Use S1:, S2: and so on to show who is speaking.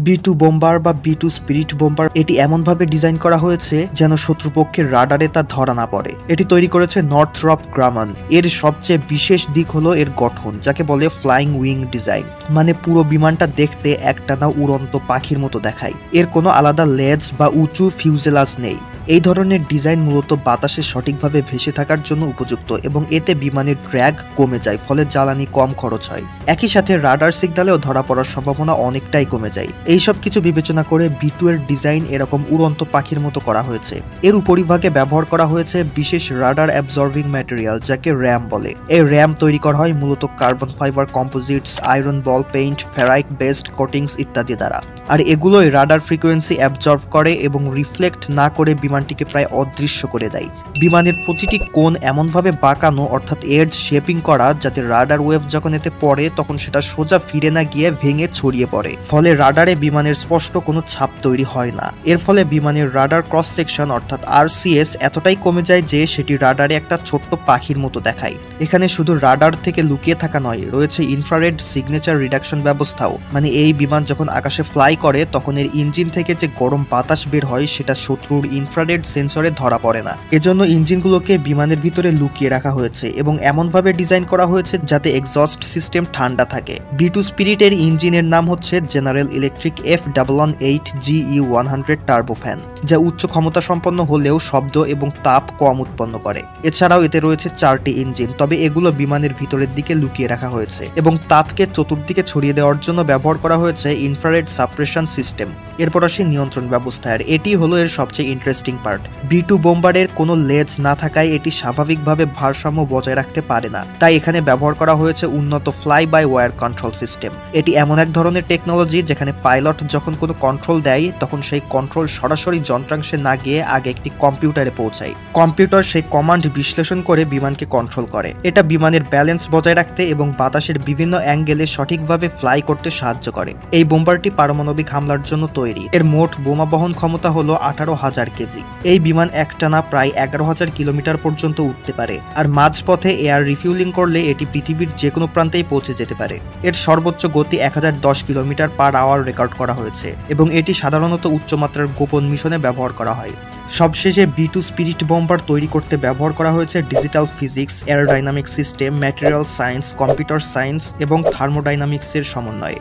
S1: B2 bomber বা B2 spirit bomber এটি এমনভাবে ডিজাইন করা হয়েছে যেন শত্রুপক্ষের রাডারে তা ধরা না পড়ে। এটি তৈরি করেছে নর্থরপ গ্রামান। এর সবচেয়ে বিশেষ দিক হলো এর গঠন, যাকে বলে ফ্লাইং উইং ডিজাইন। মানে পুরো বিমানটা দেখতে একটানা উড়ন্ত পাখির মতো দেখায়। এর কোনো আলাদা লেজ বা উঁচু ফিউজেলাজ নেই। এই ধরনের ডিজাইন মূলত বাতাসে সঠিকভাবে ভেসে থাকার জন্য উপযুক্ত এবং এতে বিমানের ড্র্যাগ কমে যায়, ফলে জ্বালানি কম খরচ হয়। একই সাথে রাডার সিগন্যালেও ধরা পড়ার সম্ভাবনা অনেকটাই কমে যায়। এই সব কিছু বিবেচনা করে B2 এর ডিজাইন এরকম উড়ন্ত পাখির মতো করা হয়েছে। এর উপরিভাগে ব্যবহার করা হয়েছে বিশেষ রাডার অ্যাবজর্বিং ম্যাটেরিয়াল, যাকে র্যাম বলে। এই র্যাম তৈরি করা হয় মূলত কার্বন ফাইবার কম্পোজিটস, আয়রন বল পেইন্ট, ফেরাইট বেসড কোটিংস ইত্যাদি দ্বারা। আর এগুলোই রাডার ফ্রিকোয়েন্সি অ্যাবজর্ব করে এবং রিফ্লেক্ট না করে বিমানটিকে প্রায় অদৃশ্য করে দেয়। বিমানের প্রতিটি কোণ এমনভাবে বাঁকানো, অর্থাৎ এডজ শেপিং করা, যাতে রাডার ওয়েভ যখন এতে পড়ে তখন সেটা সোজা ফিরে না গিয়ে ভেঙে ছড়িয়ে পড়ে। ফলে রাডারে বিমানের স্পষ্ট কোনো ছাপ তৈরি হয় না। এর ফলে বিমানের রাডার ক্রস সেকশন অর্থাৎ RCS এতটাই কমে যায় যে সেটি রাডারে একটা ছোট্ট পাখির মতো দেখায়। এখানে শুধু রাডার থেকে লুকিয়ে থাকা নয়, রয়েছে ইনফ্রারেড সিগনেচার রিডাকশন ব্যবস্থাও। মানে এই বিমান যখন আকাশে ফ্লাই করে তখন এর ইঞ্জিন থেকে যে গরম বাতাস বের হয় সেটা শত্রুর ইনফ্রারেড সেন্সরে ধরা পড়ে না। এজন্য ইঞ্জিনগুলোকে বিমানের ভিতরে লুকিয়ে রাখা হয়েছে এবং এমনভাবে ডিজাইন করা হয়েছে যাতে এক্সস্ট সিস্টেম ঠান্ডা থাকে। B2 স্পিরিটের ইঞ্জিনের নাম হচ্ছে জেনারেল ইলেকট্রিক F118GE100 টার্বোফ্যান, যা উচ্চ ক্ষমতা সম্পন্ন হলেও শব্দ এবং তাপ কম উৎপন্ন করে। এছাড়াও এতে রয়েছে 4টি ইঞ্জিন, তবে এগুলো বিমানের ভিতরের দিকে লুকিয়ে রাখা হয়েছে এবং তাপকে চতুর্দিকে ছড়িয়ে দেওয়ার জন্য ব্যবহার করা হয়েছে ইনফ্রারেড সাপ্রেশন সিস্টেম। এরপর আসে নিয়ন্ত্রণ ব্যবস্থা, আর এটি হলো এর সবচেয়ে ইন্টারেস্টিং পার্ট। B2 বোম্বারের কোনো লেজ না থাকায় এটি স্বাভাবিকভাবে ভারসাম্য বজায় রাখতে পারে না, তাই এখানে ব্যবহার করা হয়েছে উন্নত fly by wire control system. এটি এমন এক ধরনের টেকনোলজি যেখানে পাইলট যখন কোনো কন্ট্রোল দেয় তখন সেই কন্ট্রোল সরাসরি যন্ত্রাংশে না গিয়ে আগে একটি কম্পিউটারে পৌঁছায়। কম্পিউটার সেই কমান্ড বিশ্লেষণ করে বিমানকে কন্ট্রোল করে। এটা বিমানের ব্যালেন্স বজায় রাখতে এবং বাতাসের বিভিন্ন অ্যাঙ্গেলে সঠিকভাবে ফ্লাই করতে সাহায্য করে। এই বোম্বারটি পারমাণবিক হামলার জন্য তৈরি। এর মোট বোমা বহন ক্ষমতা হলো 18,000 কেজি। এই বিমান একটানা প্রায় 11,000 কিলোমিটার পর্যন্ত উঠতে পারে, আর মাঝপথে এয়ার রিফিউলিং করলে এটি পৃথিবীর যে কোনো প্রান্তেই পৌঁছে যেতে পারে। এর সর্বোচ্চ গতি 1010 কিলোমিটার পার আওয়ার রেকর্ড করা হয়েছে এবং এটি সাধারণত উচ্চমাত্রার গোপন মিশনে ব্যবহার করা হয়। সবশেষে B2 স্পিরিট বোম্বার তৈরি করতে ব্যবহার করা হয়েছে digital physics, aerodynamic system, material science, computer science এবং থার্মোডাইনামিক্সের সমন্বয়ে।